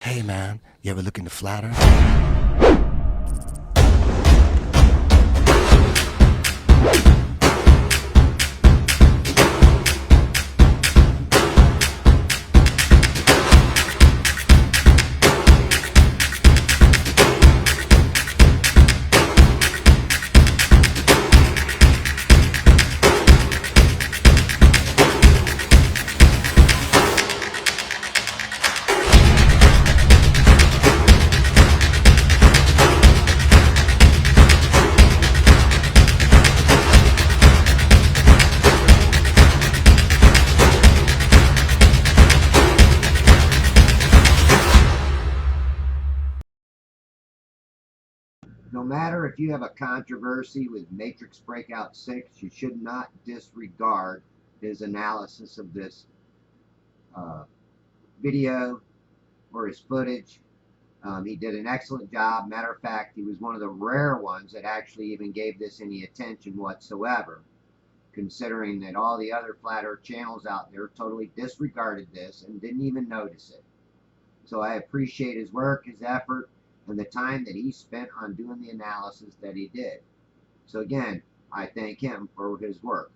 Hey man, you ever looking to flatter? No matter if you have a controversy with Matrix Breakout 6, you should not disregard his analysis of this video or his footage. He did an excellent job. Matter of fact, he was one of the rare ones that actually even gave this any attention whatsoever, considering that all the other flat earth channels out there totally disregarded this and didn't even notice it. So I appreciate his work, his effort, and the time that he spent on doing the analysis that he did. So again, I thank him for his work.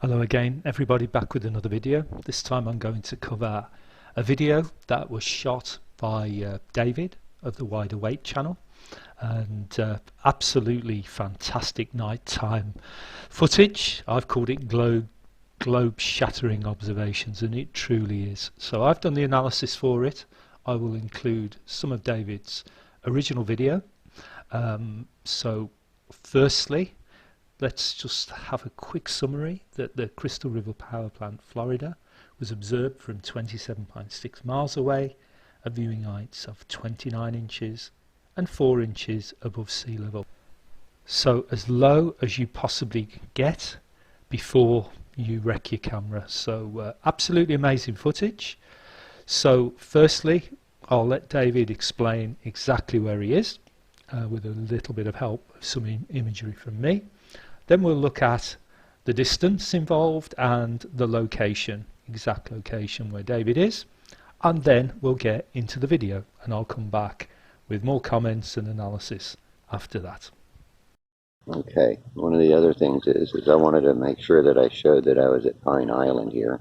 Hello again everybody, back with another video. This time I'm going to cover a video that was shot by David of the Wide Awake channel, and absolutely fantastic nighttime footage. I've called it globe shattering observations, and it truly is. So I've done the analysis for it. I will include some of David's original video. So firstly, let's just have a quick summary that the Crystal River Power Plant, Florida, was observed from 27.6 miles away at viewing heights of 29 inches and 4 inches above sea level. So as low as you possibly can get before you wreck your camera. So absolutely amazing footage. So firstly, I'll let David explain exactly where he is with a little bit of help of some imagery from me. Then we'll look at the distance involved and the location, exact location where David is, and then we'll get into the video, and I'll come back with more comments and analysis after that. Okay, one of the other things is I wanted to make sure that I showed that I was at Pine Island here.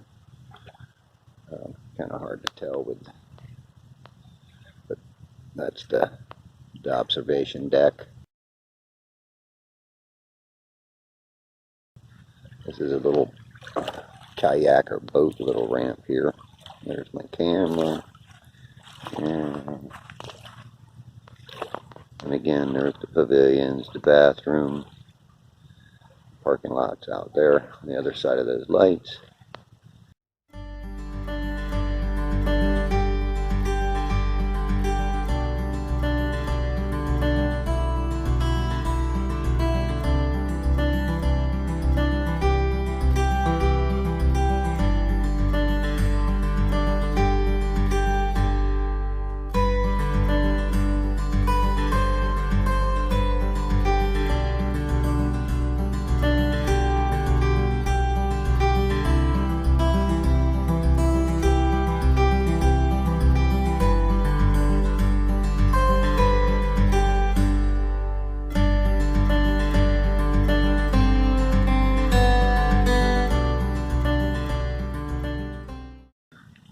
Kind of hard to tell but that's the observation deck. This is a little kayak or boat little ramp here. There's my camera. And again, there's the pavilions, the bathroom, parking lots out there on the other side of those lights.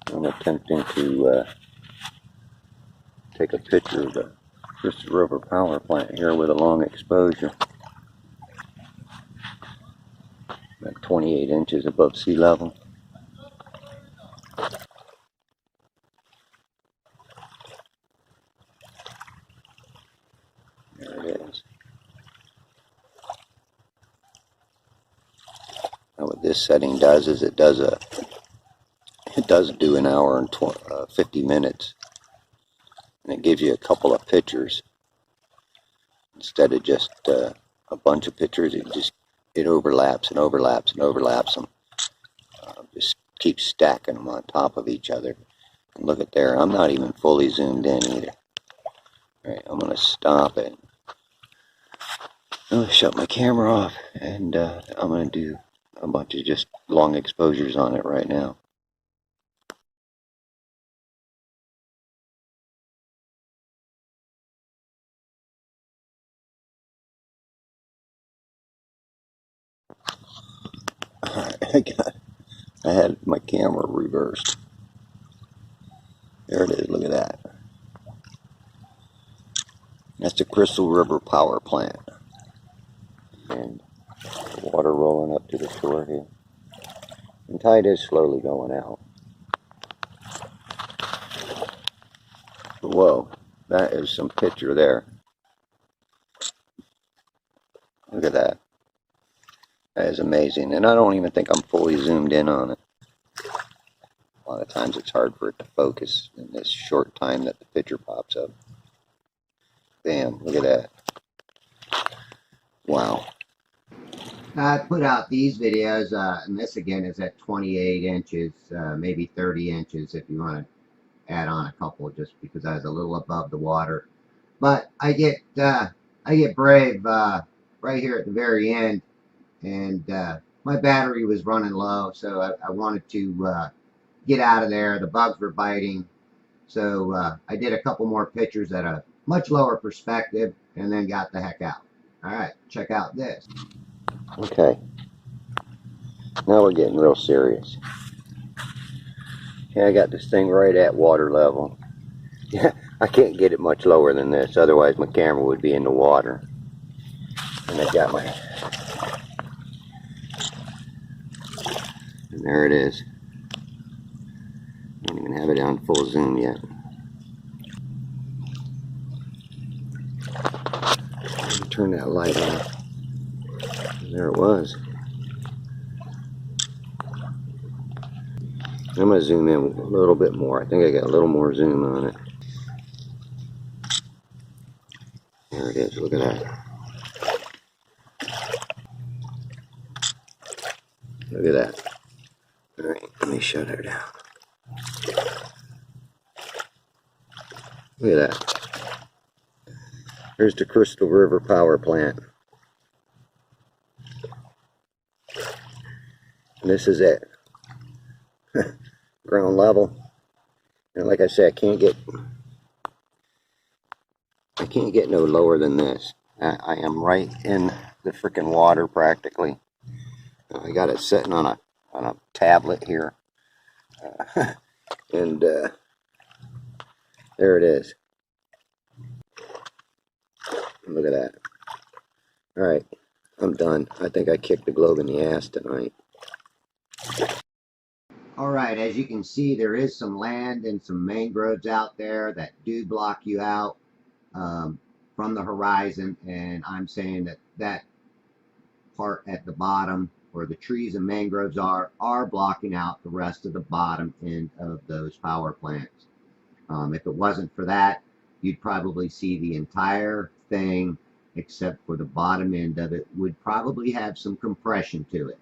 I'm attempting to take a picture of the Crystal River Power Plant here with a long exposure. About 28 inches above sea level. There it is. Now what this setting does is it does do an hour and 50 minutes, and it gives you a couple of pictures instead of just a bunch of pictures. It overlaps and overlaps and overlaps them. Just keeps stacking them on top of each other. And look at there, I'm not even fully zoomed in either. All right, I'm going to stop it. I'm going to shut my camera off, and I'm going to do a bunch of just long exposures on it right now. I had my camera reversed. There it is, look at that. That's the Crystal River Power Plant. And the water rolling up to the shore here. And tide is slowly going out. Whoa, that is some picture there. Look at that. That is amazing. And I don't even think I'm fully zoomed in on it. A lot of times it's hard for it to focus in this short time that the picture pops up. Bam, look at that. Wow. I put out these videos, and this again is at 28 inches, maybe 30 inches if you want to add on a couple, just because I was a little above the water. But I get brave right here at the very end, and my battery was running low, so I wanted to get out of there. The bugs were biting, so I did a couple more pictures at a much lower perspective, and then got the heck out. All right, check out this. Okay. Now we're getting real serious. Okay, I got this thing right at water level. Yeah, I can't get it much lower than this, otherwise my camera would be in the water. And I got my... And there it is. Don't even have it on full zoom yet. Let me turn that light off. There it was. I'm going to zoom in a little bit more. I think I got a little more zoom on it. There it is. Look at that. Look at that. All right, let me shut her down. Look at that. Here's the Crystal River Power Plant. And this is it. Ground level. And like I said, I can't get no lower than this. I am right in the freaking water practically. I got it sitting on a tablet here. And there it is. Look at that. Alright, I'm done. I think I kicked the globe in the ass tonight. Alright, as you can see, there is some land and some mangroves out there that do block you out from the horizon, and I'm saying that that part at the bottom where the trees and mangroves are blocking out the rest of the bottom end of those power plants. If it wasn't for that, you'd probably see the entire thing, except for the bottom end of it, would probably have some compression to it.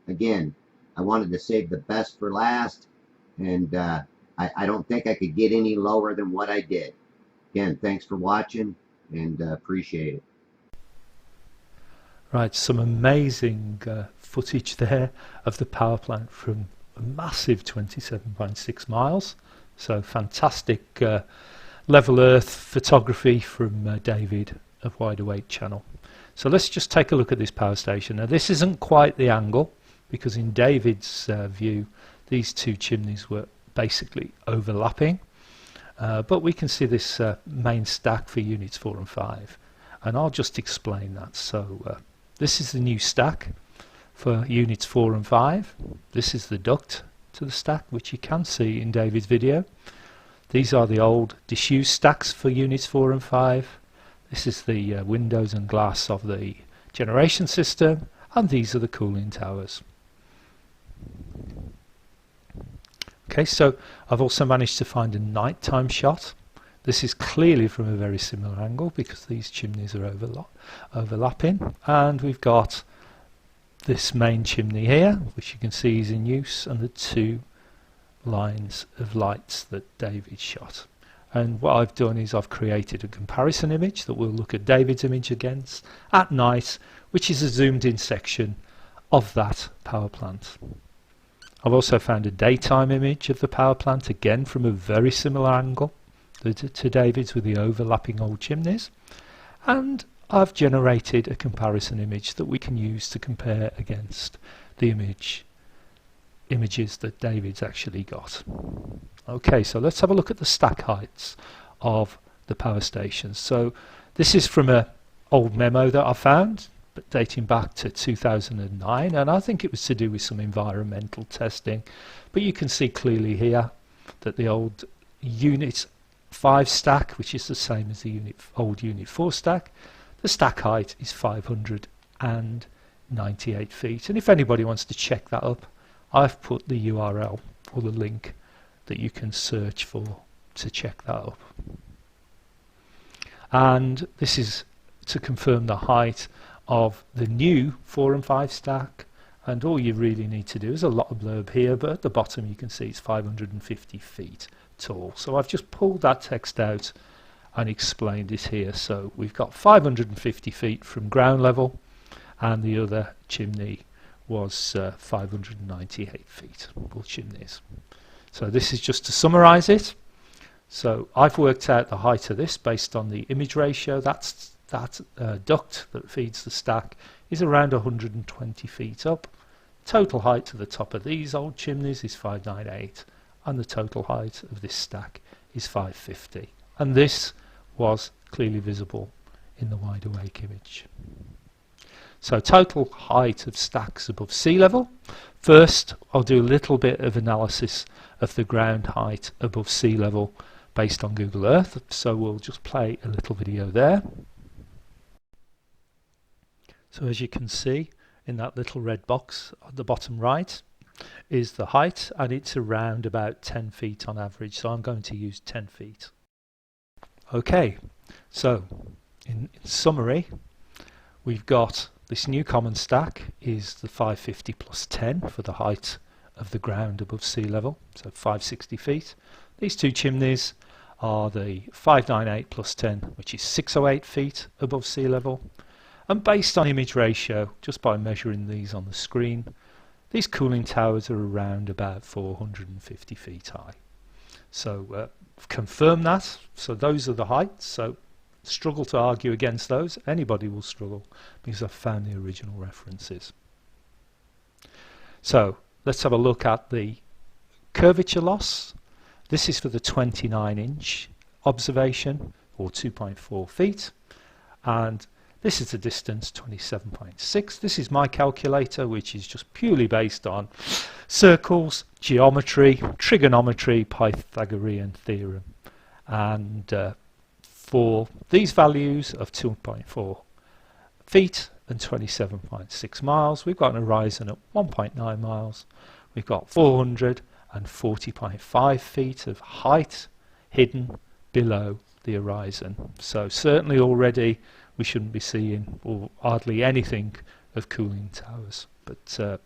Again, I wanted to save the best for last, and I don't think I could get any lower than what I did. Again, thanks for watching, and appreciate it. Right, some amazing footage there of the power plant from a massive 27.6 miles. So fantastic level Earth photography from David of Wide Awake channel. So let's just take a look at this power station. Now this isn't quite the angle, because in David's view these two chimneys were basically overlapping. But we can see this main stack for units 4 and 5. And I'll just explain that. So this is the new stack for units 4 and 5. This is the duct to the stack, which you can see in David's video. These are the old disused stacks for units 4 and 5. This is the windows and glass of the generation system, and these are the cooling towers. Okay, so I've also managed to find a nighttime shot. This is clearly from a very similar angle because these chimneys are overlapping, and we've got this main chimney here, which you can see is in use, and the two lines of lights that David shot. And what I've done is I've created a comparison image that we'll look at David's image against at night, which is a zoomed in section of that power plant. I've also found a daytime image of the power plant, again from a very similar angle to David's with the overlapping old chimneys, and I've generated a comparison image that we can use to compare against the image images that David's actually got. Okay, so let's have a look at the stack heights of the power stations. So this is from an old memo that I found, but dating back to 2009, and I think it was to do with some environmental testing. But you can see clearly here that the old Unit 5 stack, which is the same as the old Unit 4 stack, the stack height is 598 feet. And if anybody wants to check that up, I've put the URL or the link that you can search for to check that up. And this is to confirm the height of the new 4 and 5 stack, and all you really need to do is a lot of blurb here, but at the bottom you can see it's 550 feet tall. So I've just pulled that text out and explained it here. So we've got 550 feet from ground level, and the other chimney was 598 feet, all chimneys. So this is just to summarize it. So I've worked out the height of this based on the image ratio. That duct that feeds the stack is around 120 feet up. Total height to the top of these old chimneys is 598, and the total height of this stack is 550. And this was clearly visible in the wide awake image. So total height of stacks above sea level. First, I'll do a little bit of analysis of the ground height above sea level based on Google Earth. So we'll just play a little video there. So as you can see in that little red box at the bottom right is the height, and it's around about 10 feet on average. So I'm going to use 10 feet. Okay, so in summary, we've got this new common stack is the 550 plus 10 for the height of the ground above sea level, so 560 feet. These two chimneys are the 598 plus 10, which is 608 feet above sea level. And based on image ratio, just by measuring these on the screen, these cooling towers are around about 450 feet high. So confirm that. So those are the heights. So struggle to argue against those. Anybody will struggle because I've found the original references. So let's have a look at the curvature loss. This is for the 29-inch observation, or 2.4 feet. And this is the distance, 27.6. This is my calculator, which is just purely based on circles, geometry, trigonometry, Pythagorean theorem. And for these values of 2.4 feet and 27.6 miles, we've got an horizon at 1.9 miles. We've got 440.5 feet of height hidden below the horizon. So certainly already we shouldn't be seeing or hardly anything of cooling towers. But so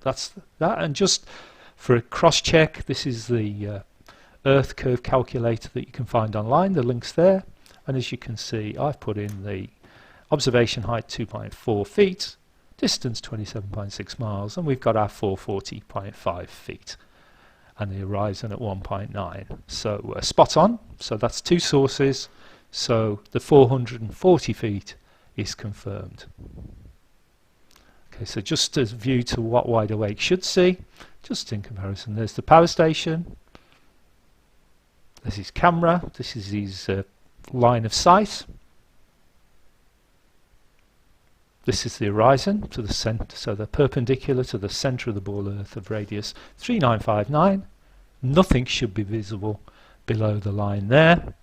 that's that. And just for a cross check, this is the Earth curve calculator that you can find online. The link's there. And as you can see, I've put in the observation height 2.4 feet, distance 27.6 miles, and we've got our 440.5 feet and the horizon at 1.9. So spot on. So that's two sources. So the 440 feet is confirmed. Okay, so just as view to what wide awake should see, just in comparison, there's the power station, there's his camera, this is his line of sight, this is the horizon to the center, so they're perpendicular to the center of the ball earth of radius 3959. Nothing should be visible below the line there.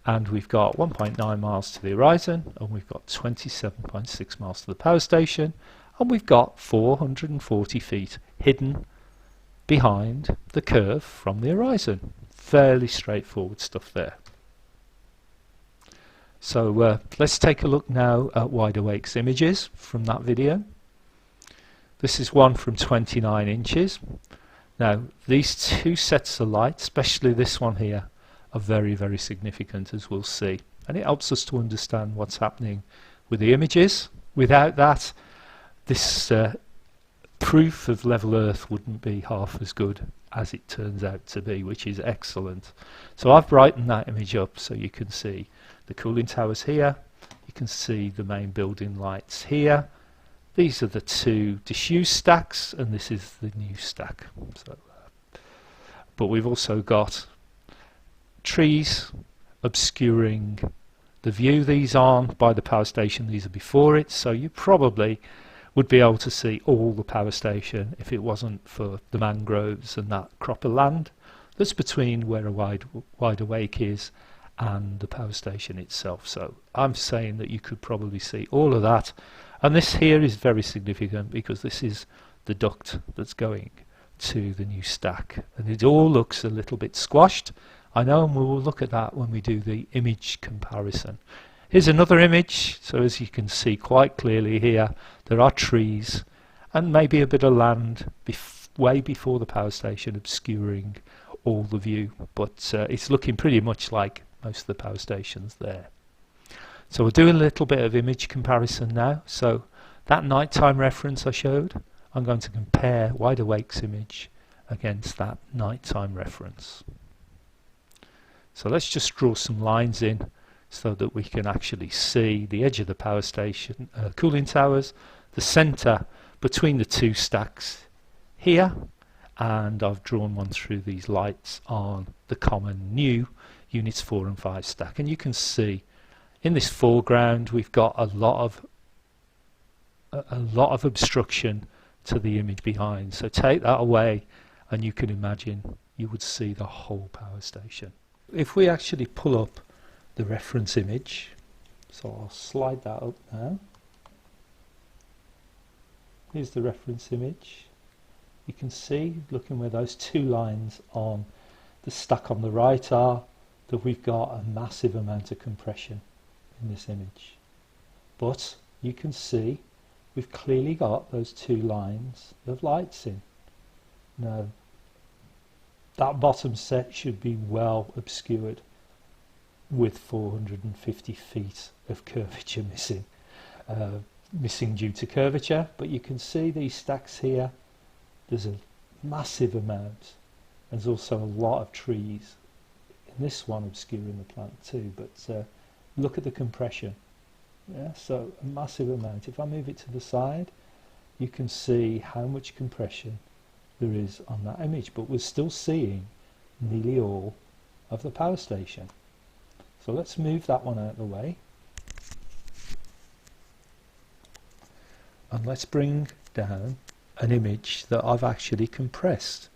And we've got 1.9 miles to the horizon, and we've got 27.6 miles to the power station, and we've got 440 feet hidden behind the curve from the horizon. Fairly straightforward stuff there. So let's take a look now at Wide Awake's images from that video. This is one from 29 inches. Now these two sets of light, especially this one here, are very, very significant, as we'll see. And it helps us to understand what's happening with the images. Without that, this proof of level Earth wouldn't be half as good as it turns out to be, which is excellent. So I've brightened that image up so you can see the cooling towers here. You can see the main building lights here. these are the two disused stacks, and this is the new stack. So, but we've also got trees obscuring the view. These aren't by the power station, these are before it, so you probably would be able to see all the power station if it wasn't for the mangroves and that crop of land that's between where a wide awake is and the power station itself. So I'm saying that you could probably see all of that, and this here is very significant because this is the duct that's going to the new stack, and it all looks a little bit squashed, I know, and we will look at that when we do the image comparison. Here's another image, so as you can see quite clearly here, there are trees and maybe a bit of land way before the power station obscuring all the view, but it's looking pretty much like most of the power stations there. So we'll do a little bit of image comparison now. So that nighttime reference I showed, I'm going to compare wide awake's image against that nighttime reference. So let's just draw some lines in so that we can actually see the edge of the power station, cooling towers, the center between the two stacks here, and I've drawn one through these lights on the common new units 4 and 5 stack, and you can see in this foreground we've got a lot of obstruction to the image behind. So take that away and you can imagine you would see the whole power station. If we actually pull up the reference image, so I'll slide that up now. Here's the reference image. You can see, looking where those two lines on the stack on the right are, that we've got a massive amount of compression in this image. But you can see we've clearly got those two lines of lights in. Now, that bottom set should be well obscured with 450 feet of curvature missing due to curvature, but you can see these stacks here, there's a massive amount. There's also a lot of trees in this one obscuring the plant too, but look at the compression. Yeah, so a massive amount. If I move it to the side, you can see how much compression there is on that image, but we're still seeing nearly all of the power station. So let's move that one out of the way, and let's bring down an image that I've actually compressed.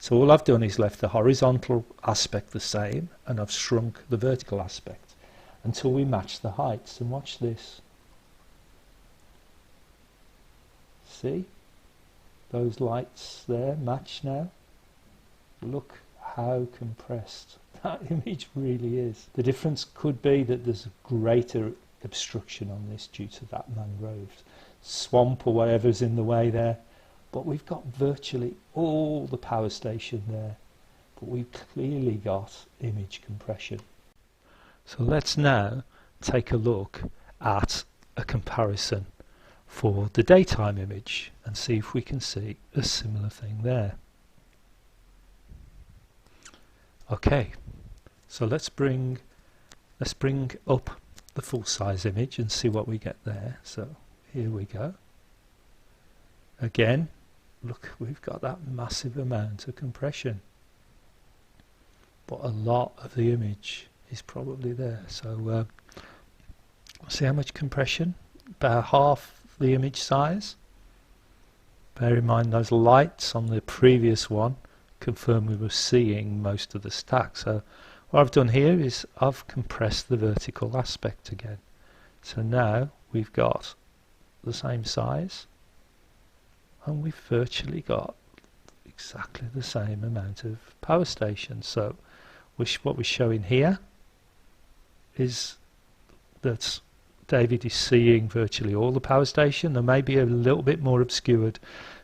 So all I've done is left the horizontal aspect the same, and I've shrunk the vertical aspect until we match the heights. And watch this. See? Those lights there match now. Look how compressed that image really is. The difference could be that there's a greater obstruction on this due to that mangrove swamp or whatever's in the way there. But we've got virtually all the power station there, but we've clearly got image compression. So let's now take a look at a comparison for the daytime image and see if we can see a similar thing there. Okay, so let's bring up the full size image and see what we get there. So here we go. Again, look, we've got that massive amount of compression, but a lot of the image is probably there. So see how much compression? About half the image size. Bear in mind those lights on the previous one confirm we were seeing most of the stack. So what I've done here is I've compressed the vertical aspect again. So now we've got the same size, and we've virtually got exactly the same amount of power station. So what we're showing here is that David is seeing virtually all the power station. There may be a little bit more obscured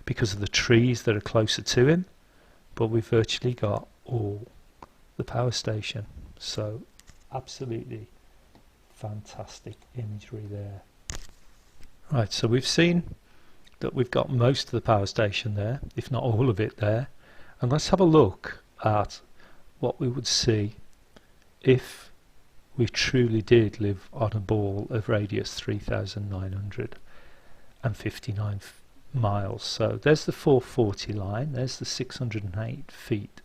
because of the trees that are closer to him, but we've virtually got all the power station. So absolutely fantastic imagery there. Right, so we've seen that we've got most of the power station there, if not all of it there, and let's have a look at what we would see if we truly did live on a ball of radius 3,900. 659 miles. So there's the 440 line, there's the 608 feet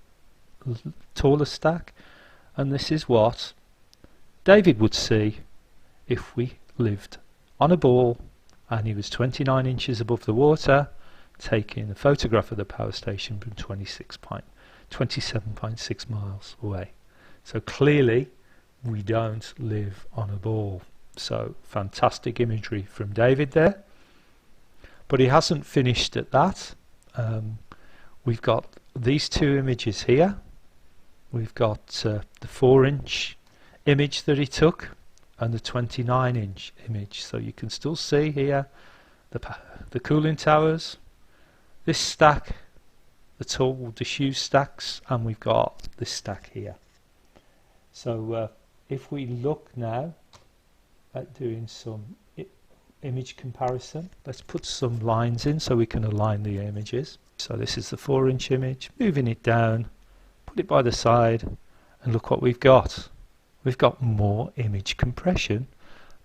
taller stack, and this is what David would see if we lived on a ball and he was 29 inches above the water, taking a photograph of the power station from 27.6 miles away. So clearly we don't live on a ball. So fantastic imagery from David there. But he hasn't finished at that. We've got these two images here. We've got the 4-inch image that he took and the 29-inch image. So you can still see here the cooling towers, this stack, the tall diffuse stacks, and we've got this stack here. So if we look now at doing some image comparison, let's put some lines in so we can align the images. So this is the 4-inch image, moving it down, put it by the side, and look what we've got. We've got more image compression,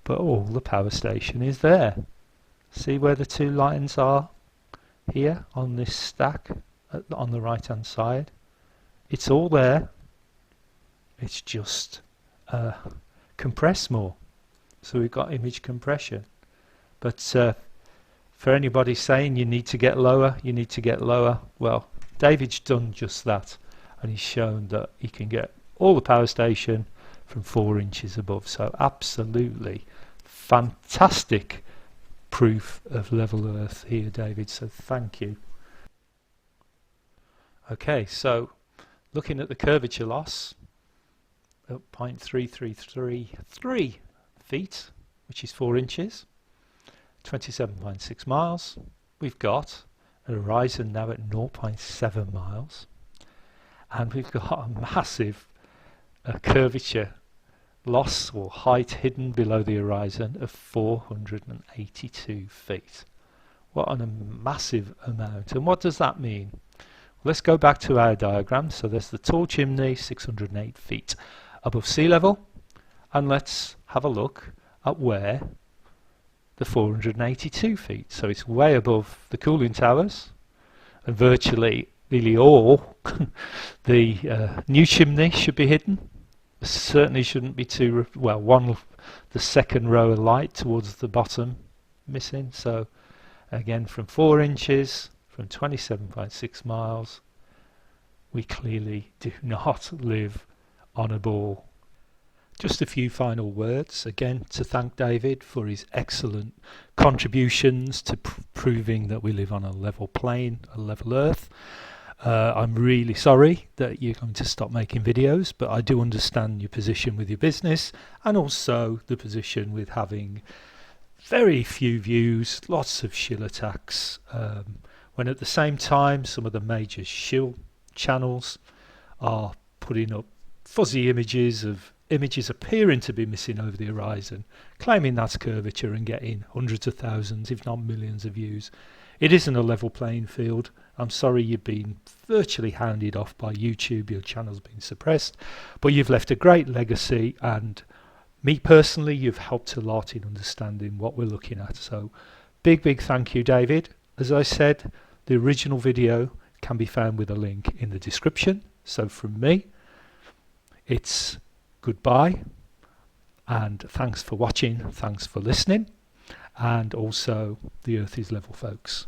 but all the power station is there. See where the two lines are here on this stack on the right hand side? It's all there. It's just compressed more. So we've got image compression. But for anybody saying you need to get lower, well, David's done just that, and he's shown that he can get all the power station from 4 inches above. So absolutely fantastic proof of level Earth here, David, so thank you. Okay, so looking at the curvature loss at 0.3333 feet, which is 4 inches, 27.6 miles. We've got a horizon now at 0.7 miles, and we've got a massive curvature loss or height hidden below the horizon of 482 feet. What a massive amount. And what does that mean? Let's go back to our diagram. So there's the tall chimney, 608 feet above sea level, and let's have a look at where the 482 feet. So it's way above the cooling towers, and virtually nearly all the new chimney should be hidden. Certainly shouldn't be too well. The second row of light towards the bottom missing. So again, from 4 inches, from 27.6 miles, we clearly do not live on a ball. Just a few final words again to thank David for his excellent contributions to proving that we live on a level plane, a level Earth. I'm really sorry that you're going to stop making videos, but I do understand your position with your business, and also the position with having very few views, lots of shill attacks, when at the same time some of the major shill channels are putting up fuzzy images of images appearing to be missing over the horizon, claiming that's curvature and getting hundreds of thousands, if not millions of views. It isn't a level playing field. I'm sorry you've been virtually hounded off by YouTube, your channel's been suppressed, but you've left a great legacy, and me personally, you've helped a lot in understanding what we're looking at. So big thank you, David. As I said, the original video can be found with a link in the description. So from me, it's goodbye, and thanks for watching, thanks for listening, and also the Earth is level, folks.